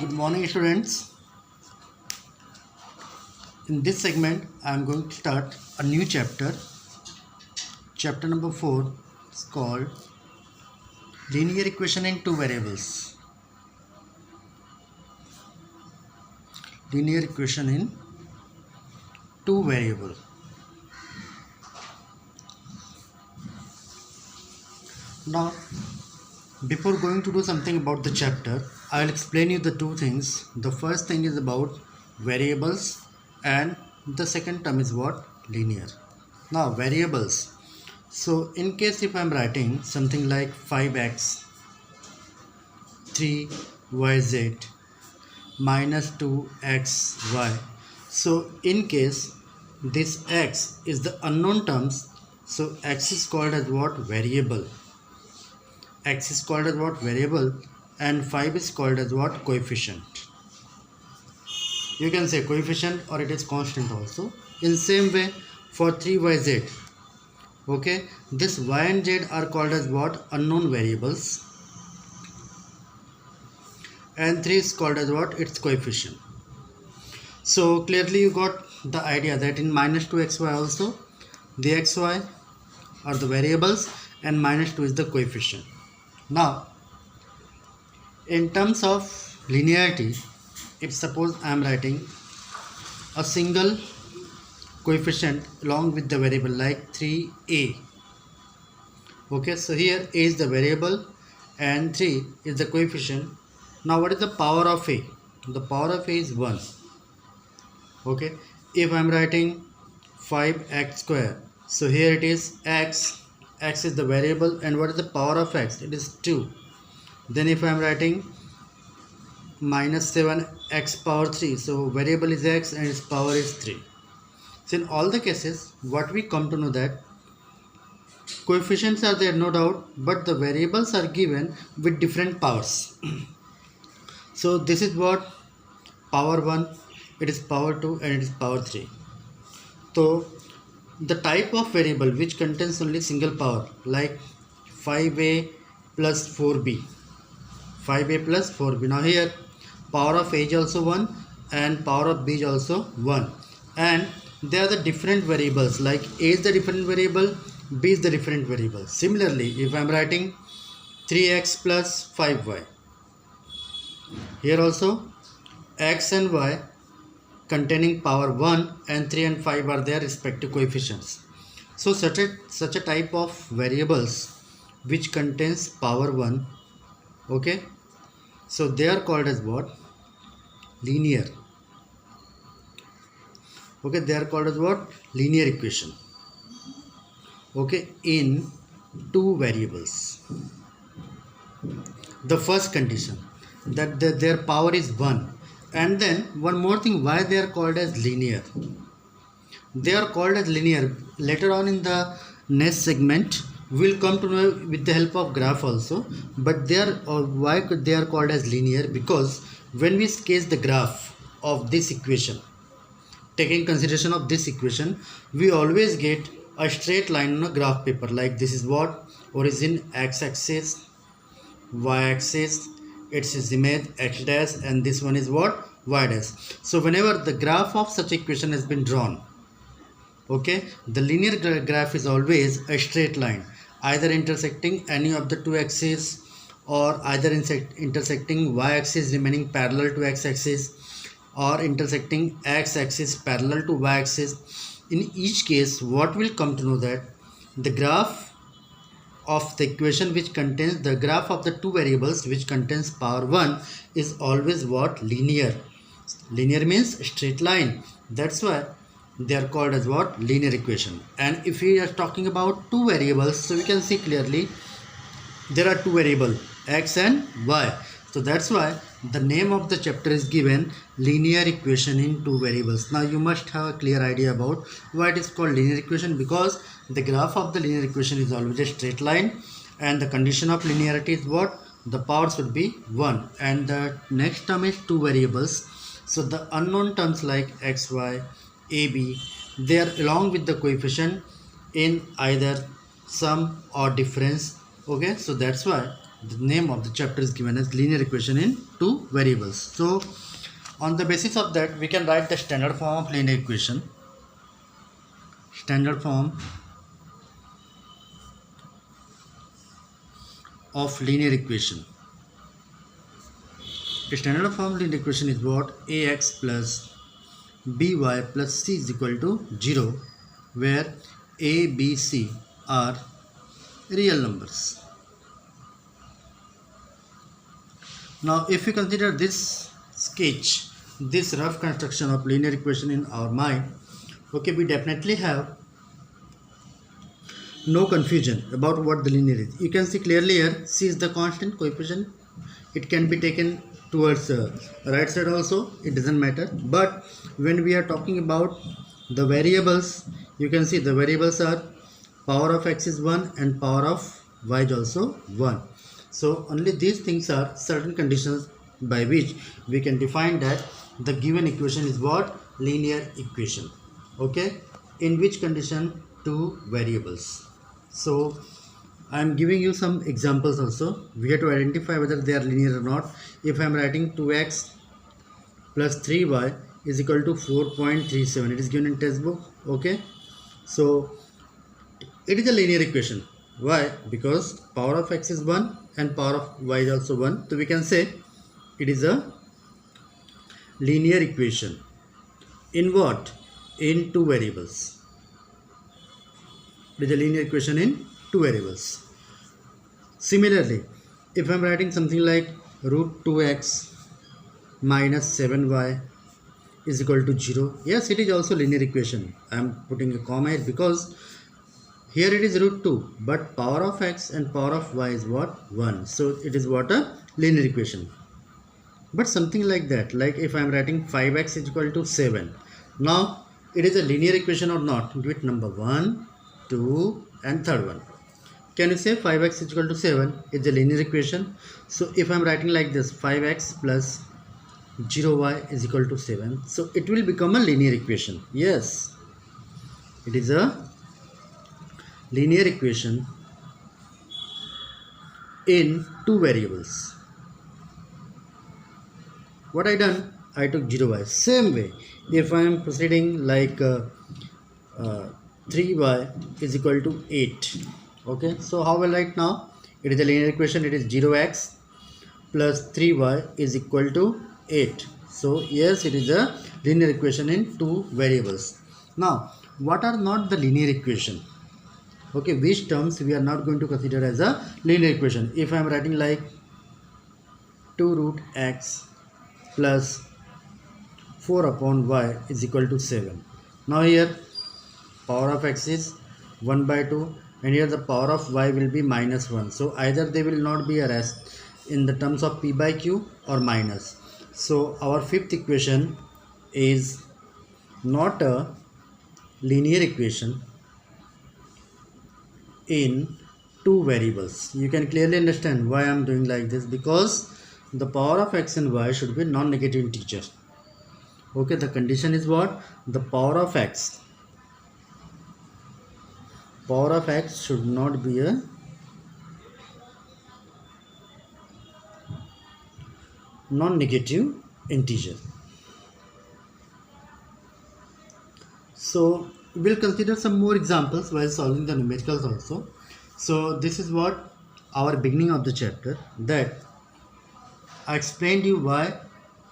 Good morning, students. In this segment, I am going to start a new chapter. Chapter number 4 is called Linear Equation in Two Variables. Linear Equation in Two Variables. Now, before going to do something about the chapter, I will explain you the two things. The first thing is about variables, and the second term is what? Linear. Now, variables. So, in case if I am writing something like 5x, 3yz, minus 2xy. So, in case this x is the unknown terms, so x is called as what? Variable. X is called as what? Variable, and 5 is called as what? Coefficient. You can say coefficient or it is constant also. In same way for 3yz, okay, this y and z are called as what? Unknown variables, and 3 is called as what? Its coefficient. So clearly you got the idea that in minus 2xy also the xy are the variables and minus 2 is the coefficient. Now, in terms of linearity, if suppose I am writing a single coefficient along with the variable like 3a, okay, so here a is the variable and 3 is the coefficient. Now what is the power of a? The power of a is 1. Okay, if I am writing 5x square, so here it is x is the variable, and what is the power of x? It is 2. Then if I am writing minus 7x power 3, so variable is x and its power is 3. So in all the cases, what we come to know that coefficients are there, no doubt, but the variables are given with different powers. So this is what? Power 1, it is power 2, and it is power 3. So the type of variable which contains only single power, like 5a plus 4b, 5a plus 4b. Now here power of a is also 1 and power of b is also 1, and they are the different variables, like a is the different variable, b is the different variable. Similarly, if I am writing 3x plus 5y, here also x and y containing power 1 and 3 and 5 are their respective coefficients. So such a type of variables which contains power 1, okay, so they are called as what? Linear. Okay, they are called as what? Linear equation. Okay, in two variables. The first condition that their power is 1. And then one more thing, why they are called as linear? They are called as linear. Later on in the next segment, we will come to know with the help of graph also. But they are why they are called as linear? Because when we sketch the graph of this equation, taking consideration of this equation, we always get a straight line on a graph paper. Like this is what? Origin x-axis, y-axis, its is image x dash, and this one is what? Y dash. So whenever the graph of such equation has been drawn, okay, the linear graph is always a straight line, either intersecting any of the two axes, or either intersecting y-axis remaining parallel to x-axis, or intersecting x-axis parallel to y-axis. In each case, what will come to know that the graph of the equation which contains the graph of the two variables which contains power 1 is always what? Linear. Linear means straight line. That's why they are called as what? Linear equation. And if we are talking about two variables, so we can see clearly there are two variables, x and y. So that's why the name of the chapter is given linear equation in two variables. Now you must have a clear idea about why it is called linear equation, because the graph of the linear equation is always a straight line, and the condition of linearity is what? The power should be 1, and the next term is two variables. So the unknown terms like x, y, a, b, they are along with the coefficient in either sum or difference. Okay, so that's why The name of the chapter is given as linear equation in two variables. So on the basis of that, we can write the standard form of linear equation. Standard form of linear equation. The standard form of linear equation is what? Ax plus by plus c is equal to 0, where a, b, c are real numbers. Now if we consider this sketch, this rough construction of linear equation in our mind, okay, we definitely have no confusion about what the linear is. You can see clearly here, c is the constant coefficient. It can be taken towards right side also, it doesn't matter. But when we are talking about the variables, you can see the variables are power of x is 1 and power of y is also 1. So only these things are certain conditions by which we can define that the given equation is what? Linear equation. Okay, in which condition? Two variables. So I am giving you some examples also. We have to identify whether they are linear or not. If I am writing 2x plus 3y is equal to 4.37, it is given in textbook. Okay, so it is a linear equation. Why? Because power of x is 1 and power of y is also 1. So we can say it is a linear equation. In what? In two variables. It is a linear equation in two variables. Similarly, if I am writing something like root 2x minus 7y is equal to 0. Yes, it is also linear equation. I am putting a comma here because here it is root 2, but power of x and power of y is what? 1. So it is what? A linear equation. But something like that, like if I am writing 5x is equal to 7. Now it is a linear equation or not? Give it number 1, 2 and third one. Can you say 5x is equal to 7 is a linear equation? So if I am writing like this, 5x plus 0y is equal to 7. So it will become a linear equation. Yes, it is a linear equation in two variables. What I done? I took 0y. Same way, if I am proceeding like 3y is equal to 8. Okay, so how will I write now? It is a linear equation. It is 0x plus 3y is equal to 8. So yes, it is a linear equation in two variables. Now what are not the linear equation? Okay, which terms we are not going to consider as a linear equation? If I am writing like 2 root x plus 4 upon y is equal to 7. Now here power of x is 1 by 2 and here the power of y will be minus 1. So either they will not be erased in the terms of p by q or minus. So our fifth equation is not a linear equation in two variables. You can clearly understand why I am doing like this, because the power of x and y should be non-negative integer. Okay, the condition is what? The power of x should not be a non-negative integer. So we'll consider some more examples while solving the numericals also. So this is what our beginning of the chapter, that I explained you why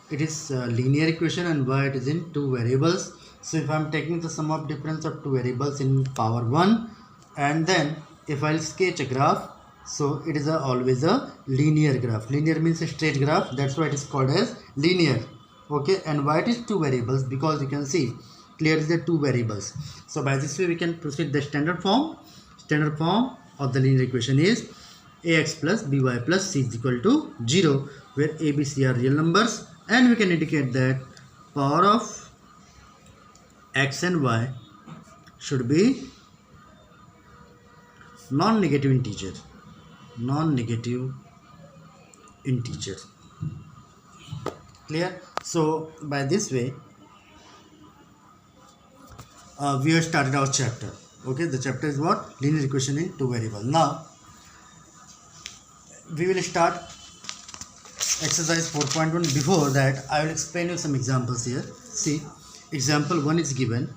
it is a linear equation and why it is in two variables. So if I am taking the sum of difference of two variables in power 1, and then if I'll sketch a graph, so it is always a linear graph. Linear means a straight graph, that's why it is called as linear. Okay, and why it is two variables? Because you can see clearly the two variables. So by this way we can proceed the standard form. Standard form of the linear equation is ax plus by plus c is equal to 0, where a, b, c are real numbers, and we can indicate that power of x and y should be non-negative integer. Non-negative integer. Clear? So by this way we have started our chapter. Okay, the chapter is what? Linear equation in two variables. Now we will start exercise 4.1. Before that, I will explain you some examples here. See, example 1 is given.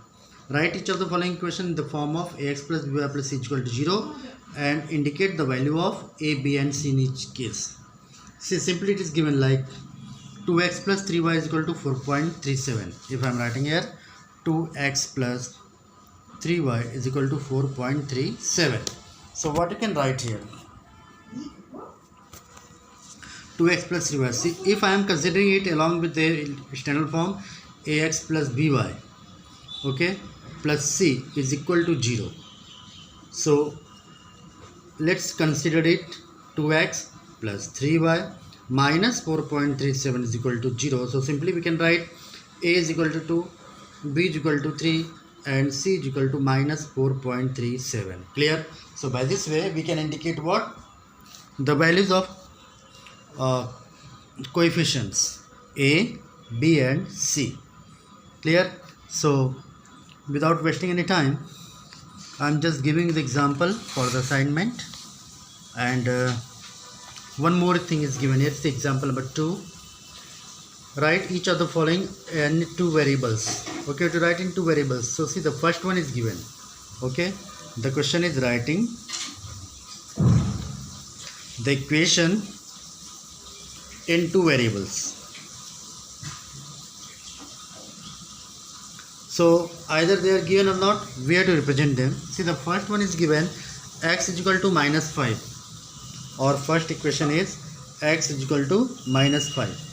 Write each of the following equation in the form of ax plus by plus c equal to 0 and indicate the value of a, b and c in each case. See, simply it is given like 2x plus 3y is equal to 4.37. If I am writing here 2x plus 3y is equal to 4.37. So what you can write here? 2x plus 3y. See, if I am considering it along with their standard form, ax plus by, okay, plus c is equal to 0. So let's consider it 2x plus 3y minus 4.37 is equal to 0. So simply we can write a is equal to 2, b is equal to 3 and c is equal to minus 4.37. Clear? So by this way we can indicate what? The values of coefficients a, b and c. Clear? So without wasting any time, I am just giving the example for the assignment. And one more thing is given here. It's the example number 2. Write each of the following in two variables. Okay, to write in two variables. So see, the first one is given. Okay, the question is writing the equation in two variables. So either they are given or not, we have to represent them. See, the first one is given x is equal to minus 5. Our first equation is x is equal to minus 5.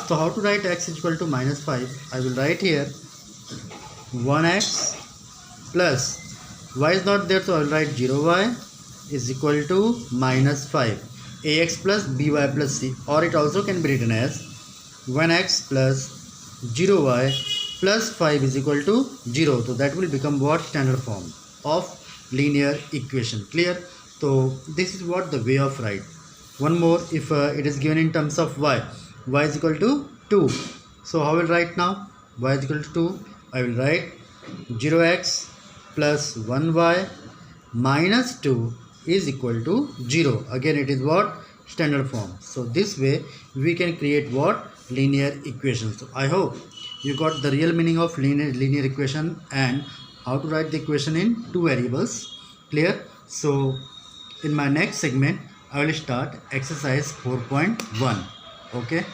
So how to write x is equal to minus 5? I will write here 1x plus y is not there, so I will write 0y is equal to minus 5. Ax plus by plus c, or it also can be written as 1x plus 0y plus 5 is equal to 0. So that will become what? Standard form of linear equation. Clear? So this is what the way of write. One more, if it is given in terms of y is equal to 2. So how will I write now? Y is equal to 2. I will write 0x plus 1y minus 2 is equal to 0. Again it is what? Standard form. So this way we can create what? Linear equations. So I hope you got the real meaning of linear equation and how to write the equation in two variables. Clear? So in my next segment I will start exercise 4.1. okay.